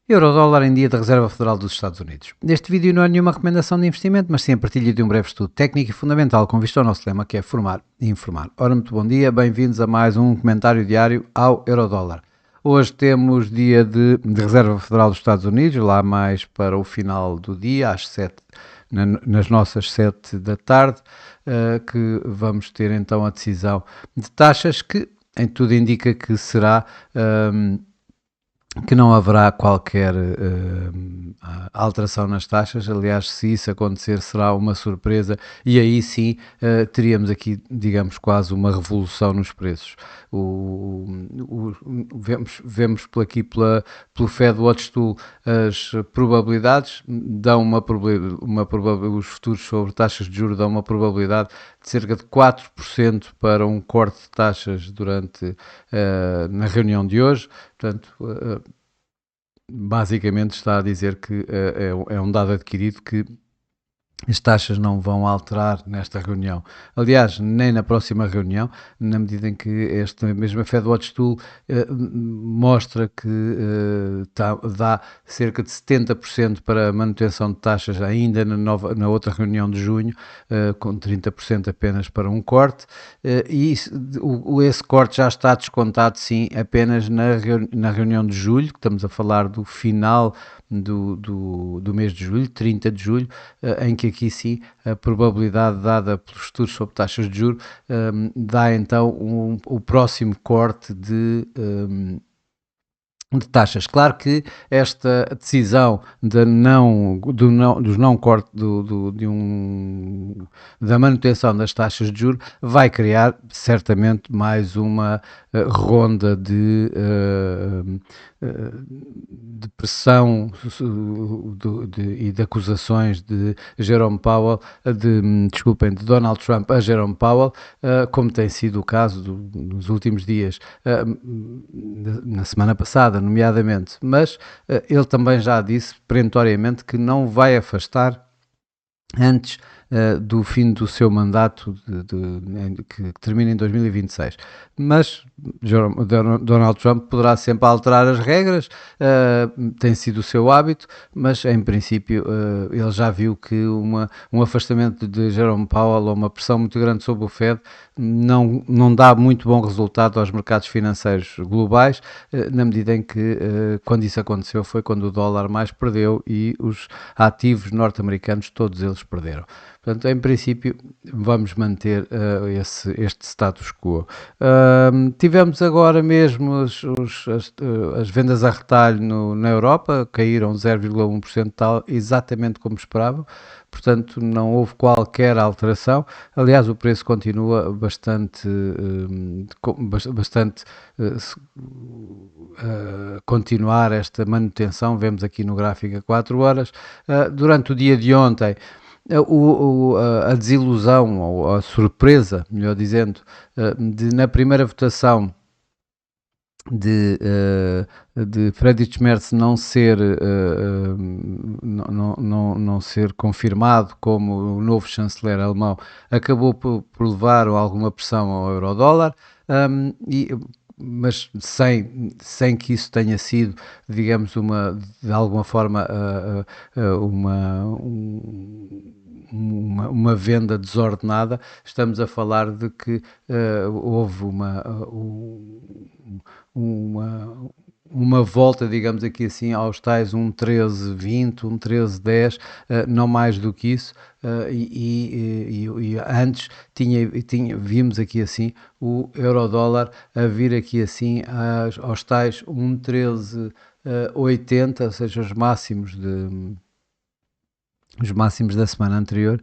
Eurodólar em dia da Reserva Federal dos Estados Unidos. Este vídeo não é nenhuma recomendação de investimento, mas sim a partilha de um breve estudo técnico e fundamental com vista ao nosso lema, que é formar e informar. Ora, muito bom dia, bem-vindos a mais um comentário diário ao Eurodólar. Hoje temos dia de Reserva Federal dos Estados Unidos, lá mais para o final do dia, às 7, nas nossas 7 da tarde, que vamos ter então a decisão de taxas que, em tudo indica que será... que não haverá qualquer alteração nas taxas. Aliás, se isso acontecer, será uma surpresa e aí sim teríamos aqui, digamos, quase uma revolução nos preços. Vemos por aqui pelo Fed Watch Tool as probabilidades, dão os futuros sobre taxas de juros dão uma probabilidade de cerca de 4% para um corte de taxas na reunião de hoje. Portanto, basicamente está a dizer que é um dado adquirido que as taxas não vão alterar nesta reunião. Aliás, nem na próxima reunião, na medida em que esta mesma Fed Watch Tool mostra que dá cerca de 70% para a manutenção de taxas ainda na outra reunião de junho, com 30% apenas para um corte, e esse corte já está descontado, sim, apenas na reunião de julho, que estamos a falar do final do mês de julho, 30 de julho, em que aqui sim a probabilidade dada pelos estudos sobre taxas de juros dá então o próximo corte de taxas. Claro que esta decisão dos não corte da manutenção das taxas de juros vai criar certamente mais uma ronda de pressão e de acusações de de Donald Trump a Jerome Powell, como tem sido o caso nos últimos dias, na semana passada, nomeadamente, mas ele também já disse perentoriamente que não vai afastar antes do fim do seu mandato que termina em 2026. Mas Donald Trump poderá sempre alterar as regras, tem sido o seu hábito, mas em princípio ele já viu que um afastamento de Jerome Powell ou uma pressão muito grande sobre o Fed não dá muito bom resultado aos mercados financeiros globais, na medida em que quando isso aconteceu foi quando o dólar mais perdeu e os ativos norte-americanos, todos eles perderam. Portanto, em princípio, vamos manter este status quo. Tivemos agora mesmo as vendas a retalho na Europa, caíram 0,1%, tal, exatamente como esperavam. Portanto, não houve qualquer alteração. Aliás, o preço continua continuar esta manutenção. Vemos aqui no gráfico a 4 horas. Durante o dia de ontem, a desilusão, ou a surpresa, melhor dizendo, na primeira votação de Friedrich Merz não ser confirmado como o novo chanceler alemão, acabou por levar alguma pressão ao euro-dólar, mas sem que isso tenha sido, digamos, de alguma forma uma venda desordenada. Estamos a falar de que houve uma volta, digamos aqui assim, aos tais 1,1320, 1,1310, não mais do que isso, e antes vimos aqui assim o euro-dólar a vir aqui assim aos tais 1,1380, ou seja, os máximos da semana anterior,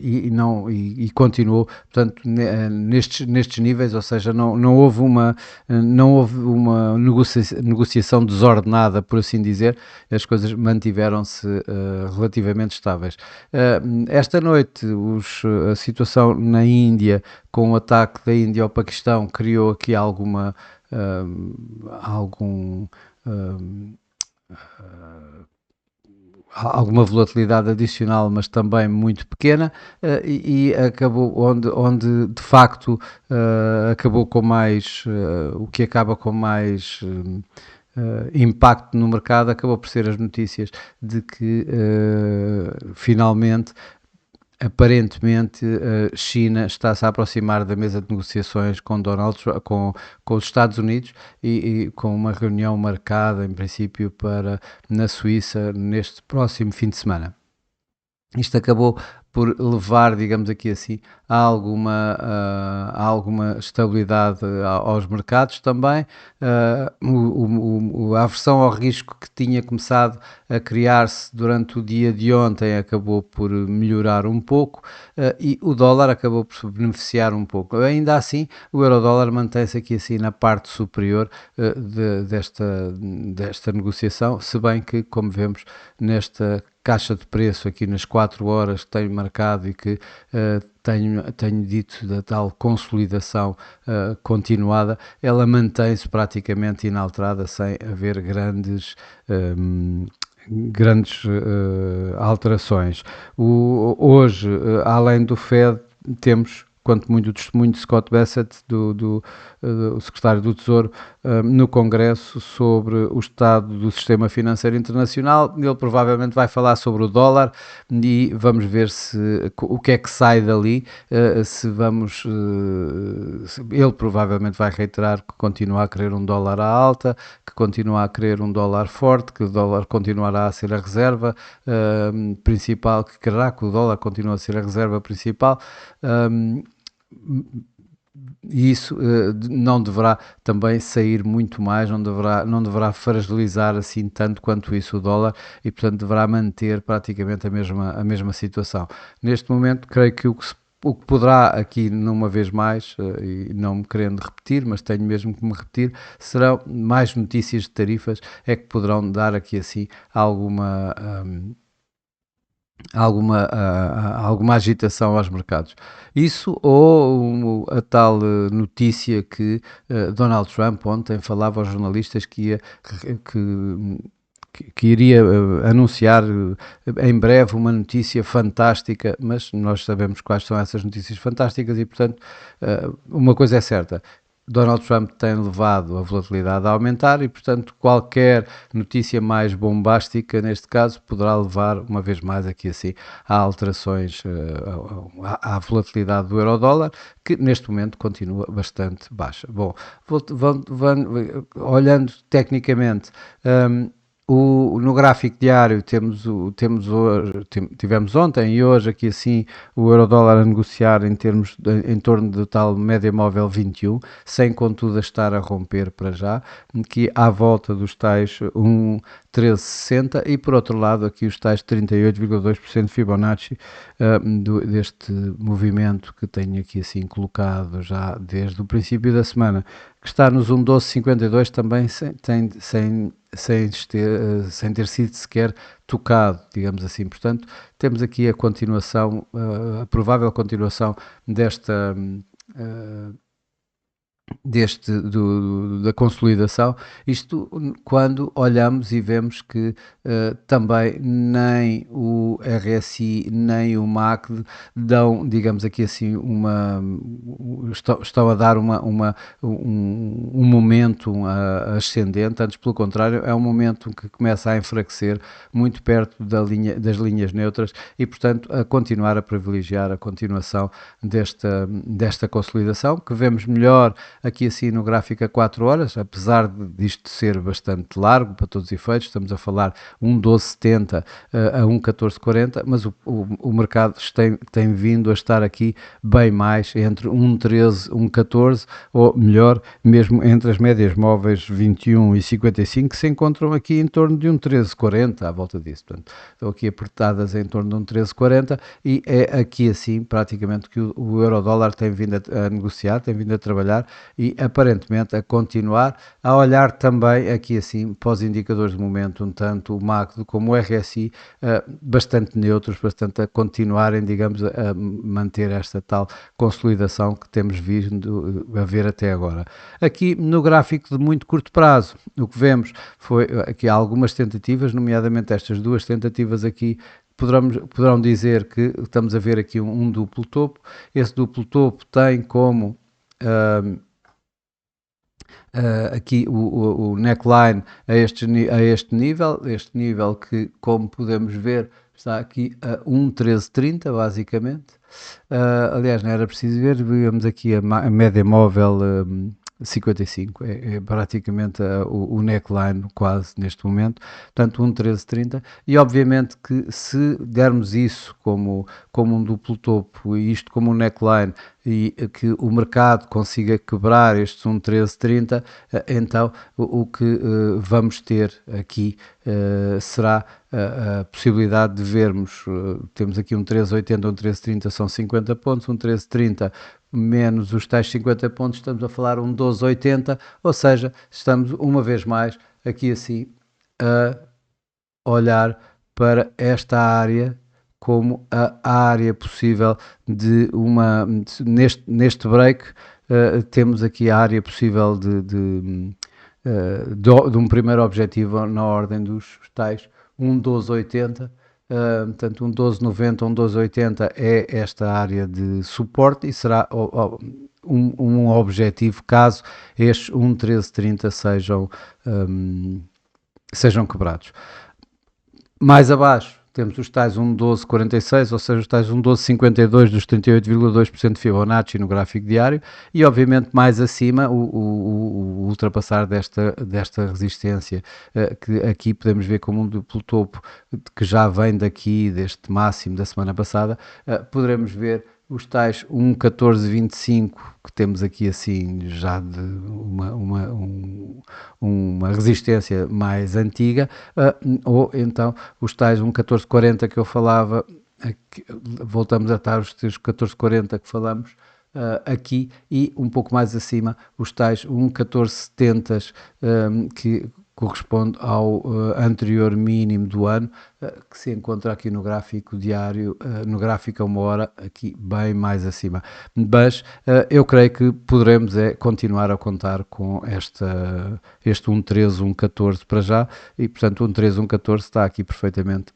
e continuou, portanto, nestes níveis, ou seja, não houve uma negociação desordenada, por assim dizer. As coisas mantiveram-se relativamente estáveis. Esta noite, a situação na Índia, com o ataque da Índia ao Paquistão, criou aqui alguma volatilidade adicional, mas também muito pequena, e acabou onde de facto acabou com mais, o que acaba com mais impacto no mercado acabou por ser as notícias de que finalmente, aparentemente, a China está-se a aproximar da mesa de negociações com Donald Trump, com os Estados Unidos e com uma reunião marcada, em princípio, para na Suíça neste próximo fim de semana. Isto acabou por levar, digamos aqui assim, a alguma estabilidade aos mercados também. A aversão ao risco que tinha começado a criar-se durante o dia de ontem acabou por melhorar um pouco e o dólar acabou por beneficiar um pouco. Ainda assim, o euro-dólar mantém-se aqui assim na parte superior desta negociação, se bem que, como vemos nesta caixa de preço aqui nas 4 horas que tenho marcado e que tenho dito da tal consolidação continuada, ela mantém-se praticamente inalterada sem haver grandes alterações. Hoje, além do Fed, temos quanto muito o testemunho de Scott Bessent, do secretário do Tesouro, no Congresso sobre o estado do sistema financeiro internacional. Ele provavelmente vai falar sobre o dólar e vamos ver o que é que sai dali, se vamos... ele provavelmente vai reiterar que continua a querer um dólar à alta, que continua a querer um dólar forte, que o dólar continuará a ser a reserva principal, que quererá que o dólar continue a ser a reserva principal. E isso não deverá também sair muito mais, não deverá fragilizar assim tanto quanto isso o dólar e, portanto, deverá manter praticamente a mesma situação. Neste momento, creio que o que poderá aqui, numa vez mais, e não me querendo repetir, mas tenho mesmo que me repetir, serão mais notícias de tarifas, é que poderão dar aqui assim alguma agitação aos mercados. Isso ou a tal notícia que Donald Trump ontem falava aos jornalistas que iria anunciar em breve uma notícia fantástica, mas nós sabemos quais são essas notícias fantásticas e, portanto, uma coisa é certa. Donald Trump tem levado a volatilidade a aumentar e, portanto, qualquer notícia mais bombástica, neste caso, poderá levar, uma vez mais, aqui assim, a alterações, à volatilidade do euro-dólar, que neste momento continua bastante baixa. Bom, olhando tecnicamente, no gráfico diário tivemos ontem e hoje aqui assim o euro-dólar a negociar em torno do tal média móvel 21, sem contudo estar a romper para já, que à volta dos tais 1,1360 e por outro lado aqui os tais 38,2% Fibonacci deste movimento que tenho aqui assim colocado já desde o princípio da semana, que está nos 1,1252 também sem ter sido sequer tocado, digamos assim. Portanto, temos aqui a continuação, a provável continuação da consolidação, isto quando olhamos e vemos que também nem o RSI nem o MACD dão, digamos aqui assim, estão a dar um momento ascendente, antes pelo contrário, é um momento que começa a enfraquecer muito perto das linhas neutras e, portanto, a continuar a privilegiar a continuação desta consolidação, que vemos melhor aqui assim no gráfico a 4 horas, apesar disto ser bastante largo para todos os efeitos, estamos a falar 1,1270 a 1,1440, mas o mercado tem vindo a estar aqui bem mais entre 1,13, 1,14 ou melhor, mesmo entre as médias móveis 21 e 55 que se encontram aqui em torno de 1,1340 à volta disso, portanto estão aqui apertadas em torno de 1,1340 e é aqui assim praticamente que o euro-dólar tem vindo a negociar, tem vindo a trabalhar e aparentemente a continuar a olhar também aqui assim para os indicadores de momento, tanto o MACD como o RSI bastante neutros, bastante a continuarem, digamos, a manter esta tal consolidação que temos vindo a ver até agora. Aqui no gráfico de muito curto prazo, o que vemos foi aqui algumas tentativas, nomeadamente estas duas tentativas aqui poderão dizer que estamos a ver aqui um duplo topo. Esse duplo topo tem como Aqui o neckline a este nível que, como podemos ver, está aqui a 1,1330 basicamente. Aliás, não era preciso ver, vemos aqui a média móvel 55, é praticamente o neckline quase neste momento, portanto 1,1330, e obviamente que se dermos isso como um duplo topo e isto como um neckline e que o mercado consiga quebrar estes 1,1330, então o que vamos ter aqui será a possibilidade de vermos, temos aqui um 13,80, um 13,30 são 50 pontos, um 13,30 menos os tais 50 pontos, estamos a falar um 12,80, ou seja, estamos uma vez mais aqui assim a olhar para esta área como a área possível de uma, neste break, temos aqui a área possível de um primeiro objetivo na ordem dos tais 1,1280. Portanto, um 12,90, um 12,80 é esta área de suporte e será um objetivo caso estes 1,1330 sejam quebrados. Mais abaixo temos os tais 1,1246, ou seja, os tais 1,1252 dos 38,2% de Fibonacci no gráfico diário, e obviamente mais acima o ultrapassar desta resistência, que aqui podemos ver como um duplo topo que já vem daqui, deste máximo da semana passada, poderemos ver os tais 1,1425 que temos aqui assim já de uma resistência mais antiga, ou então os tais 1,1440 que eu falava, voltamos a estar os 1440 que falamos aqui, e um pouco mais acima os tais 1,1470 que corresponde ao anterior mínimo do ano, que se encontra aqui no gráfico diário, no gráfico a uma hora, aqui bem mais acima. Mas eu creio que poderemos continuar a contar com este 1,13, 1,14 para já, e portanto 1,13, 1,14 está aqui perfeitamente,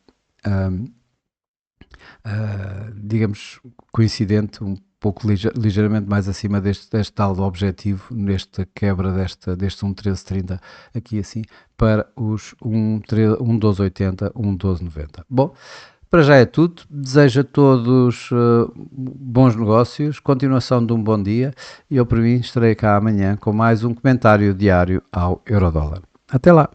digamos, coincidente, um pouco ligeiramente mais acima deste tal objetivo, nesta quebra deste 1,1330 aqui assim, para os 1,1280, 1,1290. Bom, para já é tudo. Desejo a todos bons negócios, continuação de um bom dia, e eu, por mim, estarei cá amanhã com mais um comentário diário ao Eurodólar. Até lá!